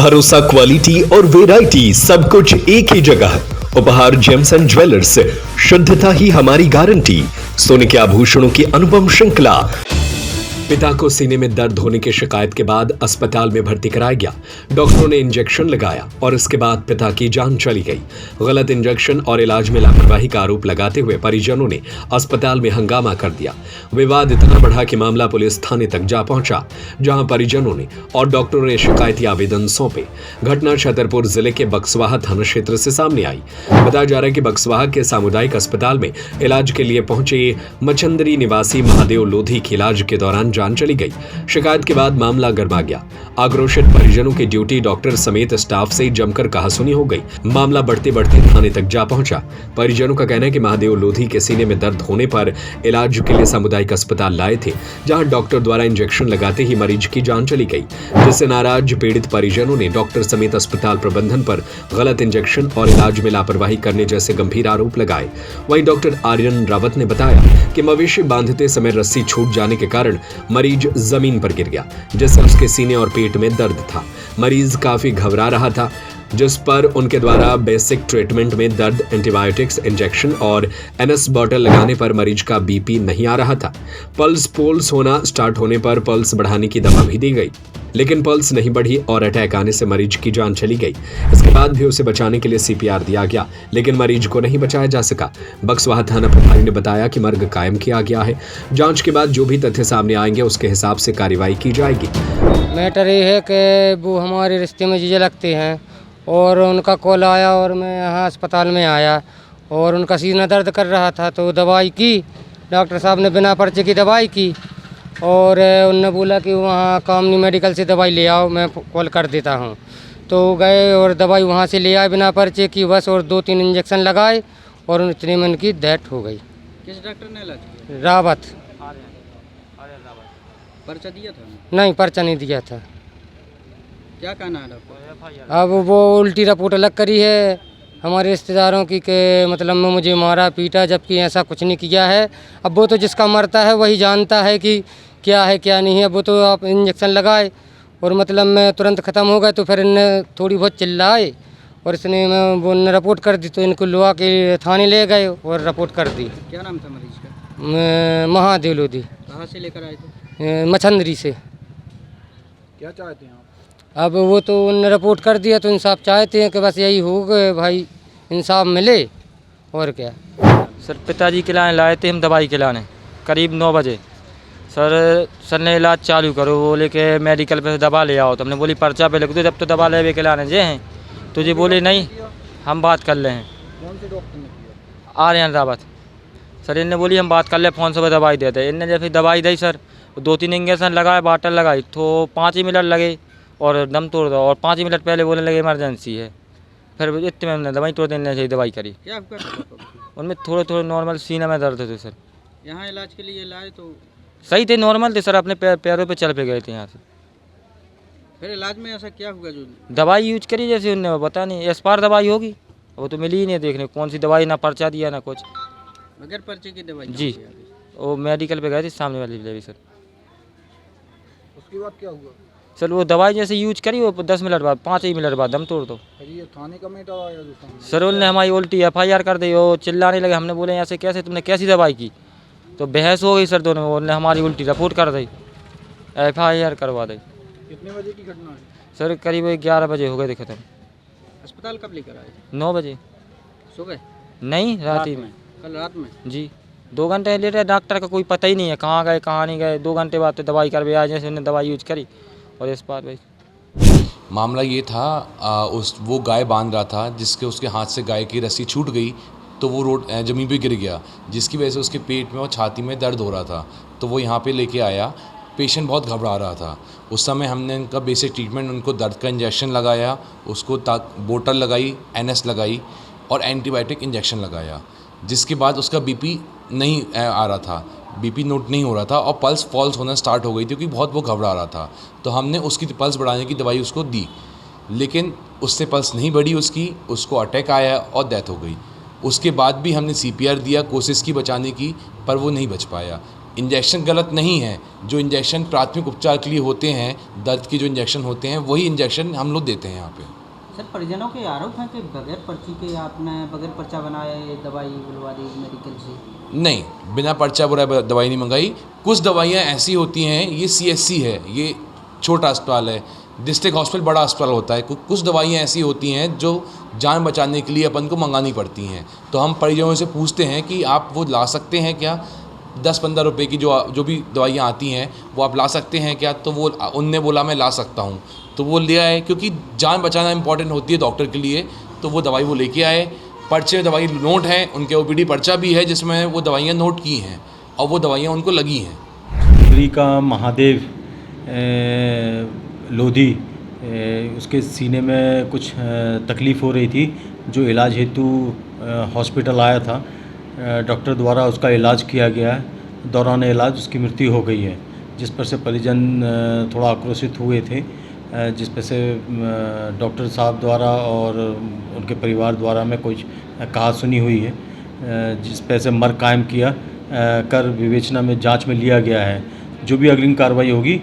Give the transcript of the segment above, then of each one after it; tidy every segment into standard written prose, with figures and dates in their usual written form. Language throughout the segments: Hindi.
भरोसा, क्वालिटी और वैरायटी सब कुछ एक ही जगह। उपहार जेम्स एंड ज्वेलर्स, शुद्धता ही हमारी गारंटी। सोने के आभूषणों की अनुपम श्रृंखला। पिता को सीने में दर्द होने की शिकायत के बाद अस्पताल में भर्ती कराया गया। डॉक्टरों ने इंजेक्शन लगाया और इसके बाद पिता की जान चली गई। गलत इंजेक्शन और इलाज में लापरवाही का आरोप लगाते हुए परिजनों ने अस्पताल में हंगामा कर दिया। विवाद इतना बढ़ा कि मामला पुलिस थाने तक जा पहुंचा, जहां परिजनों ने और डॉक्टरों ने शिकायती आवेदन सौंपे। घटना छतरपुर जिले के बक्सवाहा थाना क्षेत्र से सामने आई। बताया जा रहा है कि बक्सवाहा के सामुदायिक अस्पताल में इलाज के लिए पहुंचे मचंदरी निवासी महादेव लोधी की इलाज के दौरान जान चली गई। शिकायत के बाद मामला गरमा गया। आक्रोशित परिजनों की ड्यूटी डॉक्टर समेत स्टाफ से जमकर कहासुनी हो गई। मामला बढ़ते बढ़ते थाने तक जा पहुंचा। परिजनों का कहना है कि महादेव लोधी के सीने में दर्द होने पर इलाज के लिए सामुदायिक अस्पताल लाए थे, जहां डॉक्टर द्वारा इंजेक्शन लगाते ही मरीज की जान चली गई, जिससे नाराज पीड़ित परिजनों ने डॉक्टर समेत अस्पताल प्रबंधन पर गलत इंजेक्शन और इलाज में लापरवाही करने जैसे गंभीर आरोप लगाए। वहीं डॉक्टर आर्यन रावत ने बताया कि मवेशी बांधते समय रस्सी छूट जाने के कारण मरीज जमीन पर गिर गया, जिससे उसके सीने और पेट में दर्द था। मरीज काफी घबरा रहा था, जिस पर उनके द्वारा बेसिक ट्रीटमेंट में दर्द, एंटीबायोटिक्स, इंजेक्शन और एनएस बॉटल लगाने पर मरीज का बीपी नहीं आ रहा था। पल्स होना स्टार्ट होने पर पल्स बढ़ाने की दवा भी दी गई, लेकिन पल्स नहीं बढ़ी और अटैक आने से मरीज की जान चली गई। इसके बाद भी उसे बचाने के लिए सीपीआर दिया गया, लेकिन मरीज को नहीं बचाया जा सका। बक्सवाहा थाना प्रभारी ने बताया कि मर्ग कायम किया गया है। जांच के बाद जो भी तथ्य सामने आएंगे उसके हिसाब से कार्रवाई की जाएगी। मैटर ये है कि वो हमारे रिश्ते में जीजा लगते हैं और उनका कॉल आया और मैं यहाँ अस्पताल में आया और उनका सीना दर्द कर रहा था, तो दवाई की। डॉक्टर साहब ने बिना पर्चे की दवाई की और उनने बोला कि वहाँ कामनी मेडिकल से दवाई ले आओ, मैं कॉल कर देता हूँ। तो गए और दवाई वहाँ से ले आए बिना पर्चे की बस, और 2-3 इंजेक्शन लगाए और इतने में उनकी डेथ हो गई। किस डॉक्टर ने इलाज किया? रावत। पर्चा दिया था? नहीं, पर्चा नहीं दिया था। क्या कहना है डॉक्टर? अब वो उल्टी रिपोर्ट अलग करी है हमारे रिश्तेदारों की कि मतलब मैं मुझे मारा पीटा, जबकि ऐसा कुछ नहीं किया है। अब वो तो जिसका मरता है वही जानता है कि क्या है क्या नहीं है। वो तो आप इंजेक्शन लगाए और मतलब मैं तुरंत ख़त्म हो गए, तो फिर इनने थोड़ी बहुत चिल्लाए और इसने वो रिपोर्ट कर दी, तो इनको लुआ के थाने ले गए और रिपोर्ट कर दी। क्या नाम था मरीज का? महादेव लोधी। कहाँ से लेकर आए थे? मछंदरी से। क्या चाहते हैं आप? अब वो तो उन्होंने रिपोर्ट कर दिया, तो इंसाफ चाहते हैं कि बस यही हो गए भाई, इंसाफ मिले और क्या। सर पिताजी के लाए थे हम दवाई खिलाने करीब 9 बजे। सर ने इलाज चालू करो, बोले कि मेडिकल पे दवा ले आओ। तो हमने बोली पर्चा पे लिख दो, जब तो दवा ले खिलाने जे हैं। तो जी बोले नहीं, हम बात कर ले हैं। कौन से डॉक्टर ने किया? आर्यन रावत। सर इनने बोली हम बात कर ले, फ़ोन से दवाई देते। इनने जब फिर दवाई दी सर, 2-3 इंजेक्शन लगाए, बाटल लगाई, तो 5 ही मिनट लगे और दम तोड़ दो। और 5 मिनट पहले बोलने लगे इमरजेंसी है। फिर इतने में हमने दवाई तोड़ देने चाहिए दवाई करी। क्या उनमें थोड़े नॉर्मल सीने में दर्द थे सर। यहाँ इलाज के लिए लाए तो सही थे, नॉर्मल थे सर, अपने पैरों पे चल पे गए थे यहाँ से। फिर इलाज में ऐसा क्या हुआ जो दवाई यूज करी जैसे उनने, पता नहीं एक्सपायर दवाई होगी, वो तो मिली ही नहीं देखने कौन सी दवाई, ना पर्चा दिया ना कुछ। बगैर पर्चे की दवाई? जी, वो मेडिकल पे गए थे सामने वाली भी सर। उसके बाद क्या हुआ? सर वो दवाई जैसे यूज करी, वो 10 मिनट बाद, 5 ही मिनट बाद दम तोड़ दो। ये थाने का मैटर आया सर उनने हमारी उल्टी FIR कर दी। वो चिल्लाने लगे, हमने बोले ऐसे कैसे, तुमने कैसी दवाई की? तो बहस हो गई सर दोनों। उन्होंने हमारी उल्टी रिपोर्ट कर दी, FIR करवा दी। कितने बजे की घटना है? सर करीब 11 बजे हो गए थे ख़त्म। अस्पताल कब लेकर आए? 9 बजे। सुबह? नहीं, रात ही में। कल रात में? जी, 2 घंटे लेट है। डॉक्टर का कोई पता ही नहीं है कहाँ गए कहाँ नहीं गए। 2 घंटे बाद तो दवाई कर भी आए, जैसे उन्होंने दवाई यूज करी और इस बार भाई। मामला ये था, वो गाय बांध रहा था, जिसके उसके हाथ से गाय की रस्सी छूट गई, तो वो रोड ज़मीन पे गिर गया, जिसकी वजह से उसके पेट में और छाती में दर्द हो रहा था। तो वो यहाँ पे लेके आया। पेशेंट बहुत घबरा रहा था। उस समय हमने उनका बेसिक ट्रीटमेंट, उनको दर्द का इंजेक्शन लगाया, उसको बोतल लगाई, NS लगाई और एंटीबायोटिक इंजेक्शन लगाया, जिसके बाद उसका BP नहीं आ रहा था, BP नोट नहीं हो रहा था और पल्स फॉल्स होना स्टार्ट हो गई, क्योंकि बहुत वो घबरा रहा था। तो हमने उसकी पल्स बढ़ाने की दवाई उसको दी, लेकिन उससे पल्स नहीं बढ़ी उसको अटैक आया और डेथ हो गई। उसके बाद भी हमने CPR दिया, कोशिश की बचाने की, पर वो नहीं बच पाया। इंजेक्शन गलत नहीं है। जो इंजेक्शन प्राथमिक उपचार के लिए होते हैं, दर्द के जो इंजेक्शन होते हैं, वही इंजेक्शन हम लोग देते हैं यहाँ पे। सर, परिजनों के आरोप है कि बगैर पर्ची के आपने बगैर पर्चा बनाए दवाई बुलवा दी मेडिकल से। नहीं, बिना पर्चा बुलाए दवाई नहीं मंगाई। कुछ दवाइयाँ ऐसी होती हैं, ये CSC है, ये छोटा अस्पताल है, डिस्ट्रिक्ट हॉस्पिटल बड़ा अस्पताल होता है। कुछ दवाइयाँ ऐसी होती हैं जो जान बचाने के लिए अपन को मंगानी पड़ती हैं। तो हम परिजनों से पूछते हैं कि आप वो ला सकते हैं क्या, 10-15 रुपए की जो भी दवाइयाँ आती हैं वो आप ला सकते हैं क्या। तो वो उनने बोला मैं ला सकता हूँ, तो वो ले आए, क्योंकि जान बचाना इंपॉर्टेंट होती है डॉक्टर के लिए। तो वो दवाई वो लेके आए, पर्चे में दवाई नोट है, उनके OPD पर्चा भी है जिसमें वो दवाइयाँ नोट की हैं और वो दवाइयाँ उनको लगी हैं। पुरी का महादेव लोधी, उसके सीने में कुछ तकलीफ़ हो रही थी, जो इलाज हेतु हॉस्पिटल आया था। डॉक्टर द्वारा उसका इलाज किया गया। दौरान इलाज उसकी मृत्यु हो गई है, जिस पर से परिजन थोड़ा आक्रोशित हुए थे, जिस पर से डॉक्टर साहब द्वारा और उनके परिवार द्वारा में कुछ कहा सुनी हुई है, जिस पर से मर्ग कायम किया कर विवेचना में जांच में लिया गया है। जो भी अग्रिम कार्रवाई होगी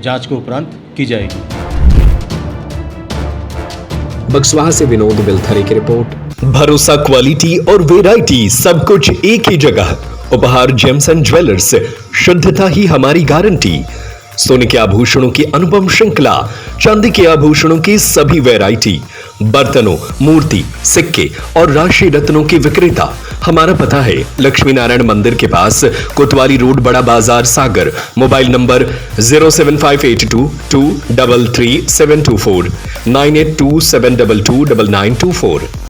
जांच के उपरांत की जाएगी। बक्सवाहा से विनोद बिलथरे की रिपोर्ट। भरोसा, क्वालिटी और वैरायटी सब कुछ एक ही जगह। उपहार जेम्स एंड ज्वेलर्स, शुद्धता ही हमारी गारंटी। सोने के आभूषणों की अनुपम श्रृंखला, चांदी के आभूषणों की सभी वैरायटी, बर्तनों, मूर्ति, सिक्के और राशि रत्नों के विक्रेता। हमारा पता है लक्ष्मी नारायण मंदिर के पास, कोतवाली रोड, बड़ा बाजार, सागर। Mobile number 07582233724, 9827229924।